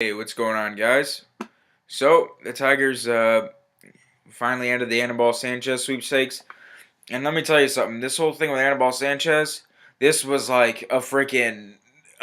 Hey, what's going on, guys? So, the Tigers finally ended the Anibal Sanchez sweepstakes. And let me tell you something. This whole thing with Anibal Sanchez, this was like a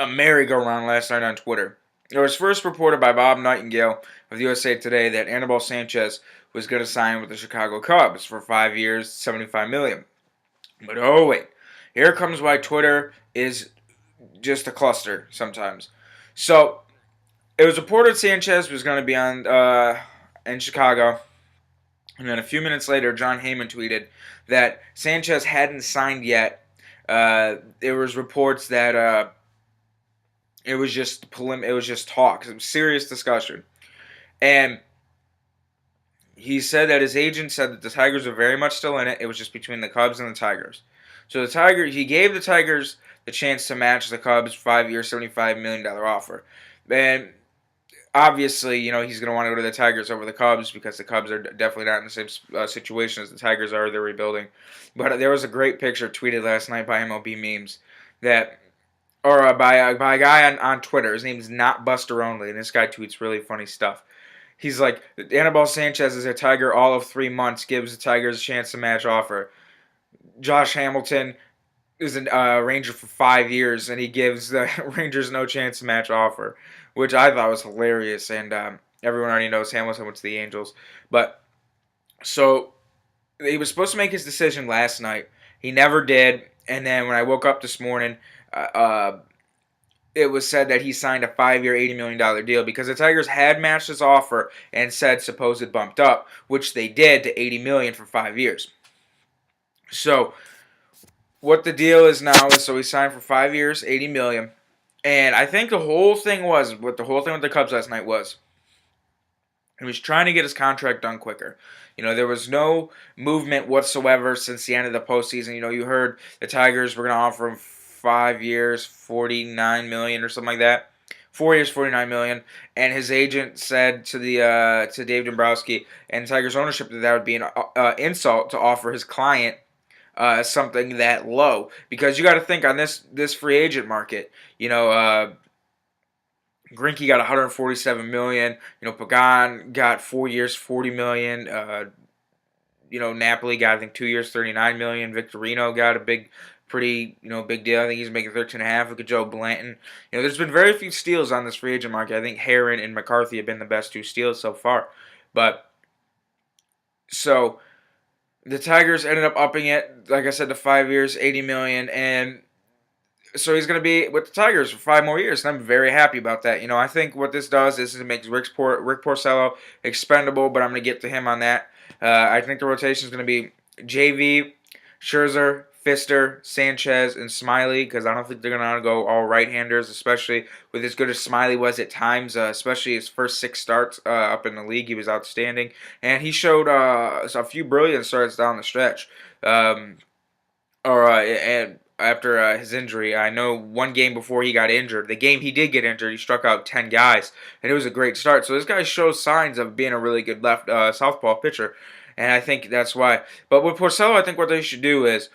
merry-go-round last night on Twitter. It was first reported by Bob Nightingale of the USA Today that Anibal Sanchez was going to sign with the Chicago Cubs for 5 years, $75 million. But oh wait, here comes why Twitter is just a cluster sometimes. So, it was reported Sanchez was going to be on in Chicago, and then a few minutes later, John Heyman tweeted that Sanchez hadn't signed yet. There was reports that it was just it was just talk, some serious discussion, and he said that his agent said that the Tigers are very much still in it. It was just between the Cubs and the Tigers. So he gave the Tigers the chance to match the Cubs' 5-year, $75 million offer, and obviously, he's going to want to go to the Tigers over the Cubs because the Cubs are definitely not in the same situation as the Tigers are. They're rebuilding. But there was a great picture tweeted last night by MLB Memes that, or by a guy on Twitter. His name's Not Buster Only, and this guy tweets really funny stuff. He's like, Anibal Sanchez is a Tiger all of 3 months, gives the Tigers a chance to match offer. Josh Hamilton is a Ranger for 5 years, and he gives the Rangers no chance to match offer, which I thought was hilarious. And everyone already knows Hamilton went to the Angels. But so he was supposed to make his decision last night. He never did. And then when I woke up this morning, it was said that he signed a 5-year, $80 million deal because the Tigers had matched his offer and said supposed bumped up, which they did to $80 million for 5 years. So what the deal is now is so he signed for 5 years, $80 million. And I think the whole thing with the Cubs last night was he was trying to get his contract done quicker. There was no movement whatsoever since the end of the postseason. You heard the Tigers were going to offer him 5 years, $49 million or something like that. 4 years, $49 million, and his agent said to Dave Dombrowski and Tigers ownership that would be an insult to offer his client something that low, because you got to think on this free agent market. Greinke got 147 million. Pagan got 4 years, 40 million. Napoli got, I think, 2 years, 39 million. Victorino got a pretty big deal. I think he's making 13.5. Look at Joe Blanton. There's been very few steals on this free agent market. I think Herron and McCarthy have been the best 2 steals so far. But so the Tigers ended up upping it, like I said, to 5 years, $80 million, and so he's going to be with the Tigers for 5 more years, and I'm very happy about that. I think what this does is it makes Rick Porcello expendable, but I'm going to get to him on that. I think the rotation is going to be JV, Scherzer, Fister, Sanchez, and Smiley, because I don't think they're going to go all right-handers, especially with as good as Smiley was at times, especially his first 6 starts up in the league. He was outstanding, and he showed a few brilliant starts down the stretch. And after his injury, I know one game before he got injured, the game he did get injured, he struck out 10 guys, and it was a great start. So this guy shows signs of being a really good southpaw pitcher, and I think that's why. But with Porcello, I think what they should do is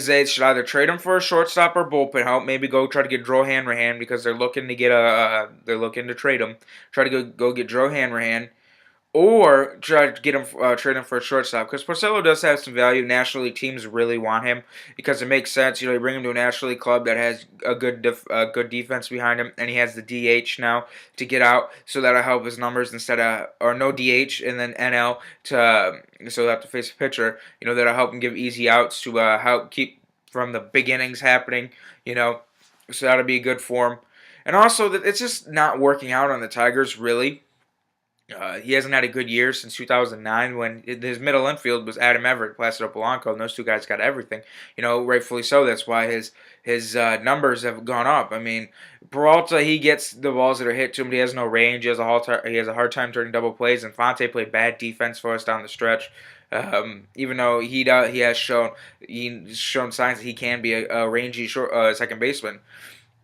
they should either trade him for a shortstop or bullpen help. Maybe go try to get Drew Hanrahan because they're looking to trade him. Try to go get Drew Hanrahan, or try to get him, trade him for a shortstop, because Porcello does have some value. National League teams really want him because it makes sense. You bring him to a National League club that has a good defense behind him, and he has the DH now to get out, so that'll help his numbers or no DH and then NL so they'll have to face a pitcher. That'll help him give easy outs to help keep from the big innings happening. So that'll be good for him. And also, it's just not working out on the Tigers really. He hasn't had a good year since 2009 when his middle infield was Adam Everett, Placido Polanco, and those 2 guys got everything. Rightfully so. That's why his numbers have gone up. I mean, Peralta, he gets the balls that are hit to him, but he has no range. He has a hard time turning double plays. And Fonte played bad defense for us down the stretch. Even though he's shown signs that he can be a rangy second baseman.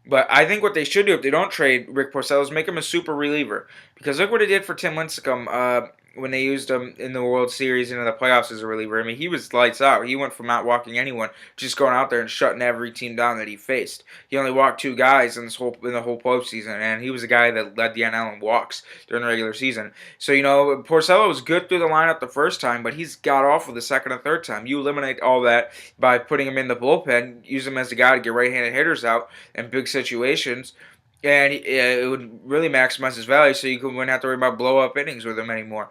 But I think what they should do if they don't trade Rick Porcello is make him a super reliever. Because look what he did for Tim Lincecum when they used him in the World Series and in the playoffs as a reliever. I mean, he was lights out. He went from not walking anyone, just going out there and shutting every team down that he faced. He only walked 2 guys in the whole postseason, and he was a guy that led the NL in walks during the regular season. So Porcello was good through the lineup the first time, but he's got awful the second and third time. You eliminate all that by putting him in the bullpen, use him as a guy to get right-handed hitters out in big situations. And it would really maximize his value, so you wouldn't have to worry about blow-up innings with him anymore.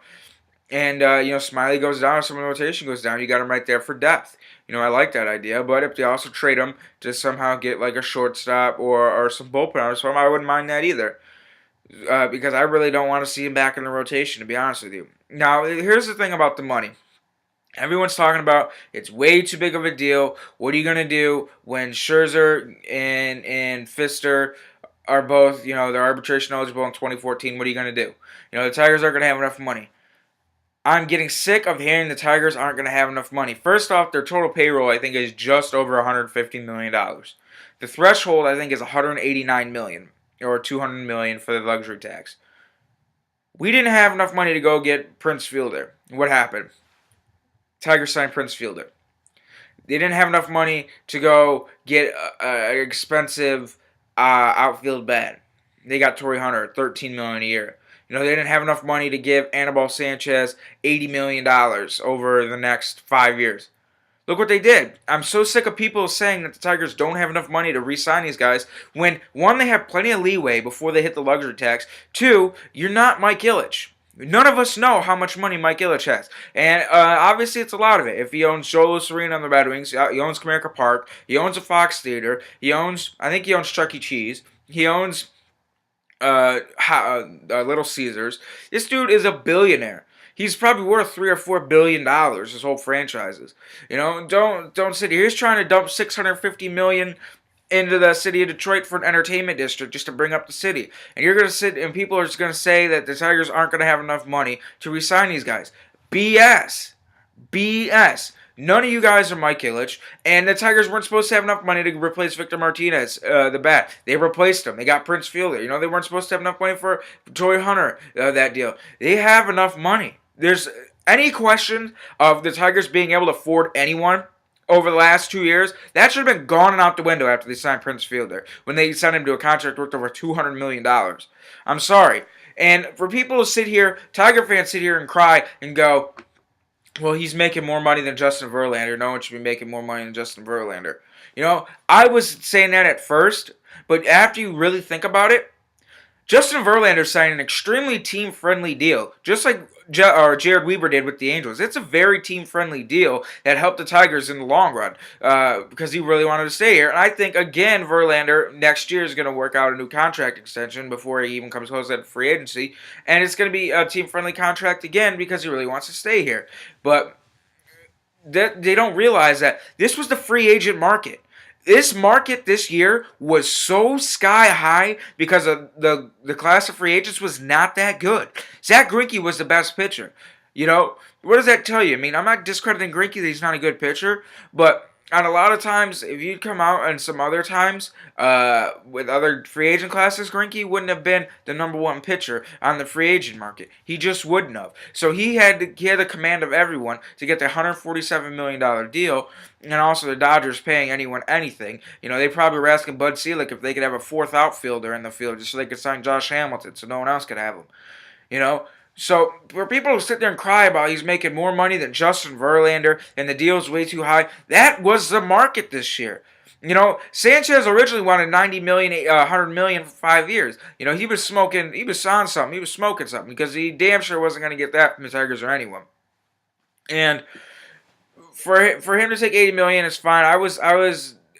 And Smiley goes down, some of the rotation goes down. You got him right there for depth. I like that idea. But if they also trade him to somehow get like a shortstop or some bullpen or something, I wouldn't mind that either. Because I really don't want to see him back in the rotation, to be honest with you. Now, here's the thing about the money. Everyone's talking about it's way too big of a deal. What are you gonna do when Scherzer and Fister are both, they're arbitration eligible in 2014? What are you gonna do? The Tigers aren't gonna have enough money. I'm getting sick of hearing the Tigers aren't gonna have enough money. First off, their total payroll I think is just over $150 million. The threshold I think is $189 million or $200 million for the luxury tax. We didn't have enough money to go get Prince Fielder. What happened? Tigers signed Prince Fielder. They didn't have enough money to go get an expensive outfield bat. They got Torrey Hunter, $13 million a year. They didn't have enough money to give Anibal Sanchez $80 million over the next 5 years. Look what they did. I'm so sick of people saying that the Tigers don't have enough money to re-sign these guys when, one, they have plenty of leeway before they hit the luxury tax. Two, you're not Mike Ilitch. None of us know how much money Mike Ilitch has. And obviously it's a lot of it. If he owns Joe Serena on the Red Wings, he owns Comerica Park, he owns a Fox Theater, I think he owns Chuck E. Cheese, he owns Little Caesars. This dude is a billionaire. He's probably worth $3 or $4 billion. His whole franchises. Don't sit here. He's trying to dump $650 million into the city of Detroit for an entertainment district just to bring up the city. And you're gonna sit and people are just gonna say that the Tigers aren't gonna have enough money to re-sign these guys. BS. BS. None of you guys are Mike Ilitch, and the Tigers weren't supposed to have enough money to replace Victor Martinez, the bat. They replaced him. They got Prince Fielder. They weren't supposed to have enough money for Torrey Hunter, that deal. They have enough money. There's any question of the Tigers being able to afford anyone over the last 2 years, that should have been gone and out the window after they signed Prince Fielder, when they signed him to a contract worth over $200 million. I'm sorry. And for people to sit here, Tiger fans sit here and cry and go, well, he's making more money than Justin Verlander. No one should be making more money than Justin Verlander. I was saying that at first, but after you really think about it, Justin Verlander signed an extremely team-friendly deal, just like Jared Weaver did with the Angels. It's a very team-friendly deal that helped the Tigers in the long run because he really wanted to stay here. And I think, again, Verlander next year is going to work out a new contract extension before he even comes close to free agency. And it's going to be a team-friendly contract again because he really wants to stay here. But they don't realize that this was the free agent market. This market this year was so sky high because of the class of free agents was not that good. Zach Greinke was the best pitcher. What does that tell you? I mean, I'm not discrediting Greinke that he's not a good pitcher, but on a lot of times, if you'd come out and some other times with other free agent classes, Greinke wouldn't have been the number one pitcher on the free agent market. He just wouldn't have. So he had the command of everyone to get the $147 million deal, and also the Dodgers paying anyone anything. They probably were asking Bud Selig if they could have a fourth outfielder in the field just so they could sign Josh Hamilton so no one else could have him. So for people who sit there and cry about he's making more money than Justin Verlander and the deal's way too high, that was the market this year. Sanchez originally wanted $90 million, $100 million for 5 years. He was smoking, he was on something, he was smoking something because he damn sure wasn't going to get that from the Tigers or anyone. And for him to take $80 million is fine. I was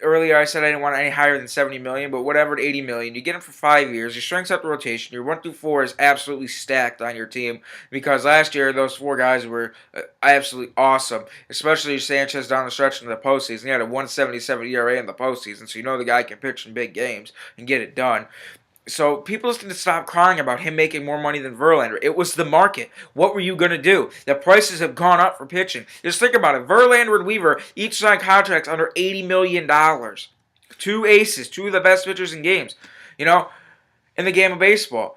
earlier I said I didn't want any higher than $70 million, but whatever, at $80 million, you get him for 5 years. Your strengths up the rotation. Your 1 through 4 is absolutely stacked on your team because last year those 4 guys were absolutely awesome, especially Sanchez down the stretch in the postseason. He had a 1.77 ERA in the postseason, so the guy can pitch in big games and get it done. So people just need to stop crying about him making more money than Verlander. It was the market. What were you going to do? The prices have gone up for pitching. Just think about it. Verlander and Weaver each signed contracts under $80 million. 2 aces, 2 of the best pitchers in games. In the game of baseball.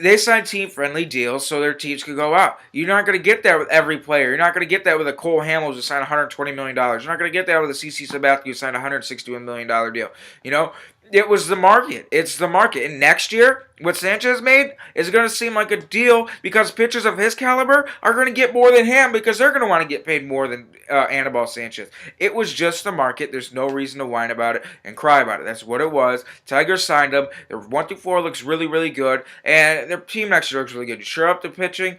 they signed team-friendly deals so their teams could go out. You're not going to get that with every player. You're not going to get that with a Cole Hamels who signed $120 million. You're not going to get that with a CC Sabathia who signed a $161 million deal. You know, it was the market. It's the market. And next year, what Sanchez made is going to seem like a deal because pitchers of his caliber are going to get more than him because they're going to want to get paid more than Anibal Sanchez. It was just the market. There's no reason to whine about it and cry about it. That's what it was. Tigers signed him. Their 1 through 4 looks really, really good, and their team next year looks really good. You shore up the pitching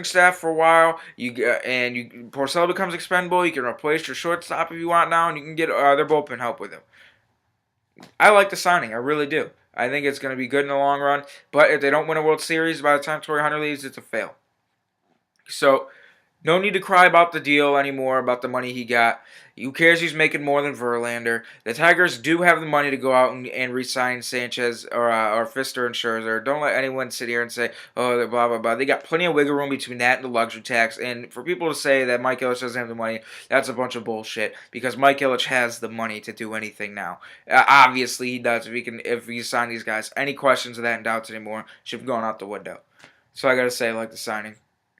staff for a while. Porcello becomes expendable. You can replace your shortstop if you want now, and you can get their bullpen help with him. I like the signing. I really do. I think it's going to be good in the long run. But if they don't win a World Series by the time Torrey Hunter leaves, it's a fail. So, no need to cry about the deal anymore, about the money he got. Who cares he's making more than Verlander? The Tigers do have the money to go out and re-sign Sanchez or Fister and Scherzer. Don't let anyone sit here and say, oh, they're blah, blah, blah. They got plenty of wiggle room between that and the luxury tax. And for people to say that Mike Ilitch doesn't have the money, that's a bunch of bullshit. Because Mike Ilitch has the money to do anything now. Obviously, he does if he sign these guys. Any questions of that and doubts anymore should be going out the window. So I got to say, I like the signing.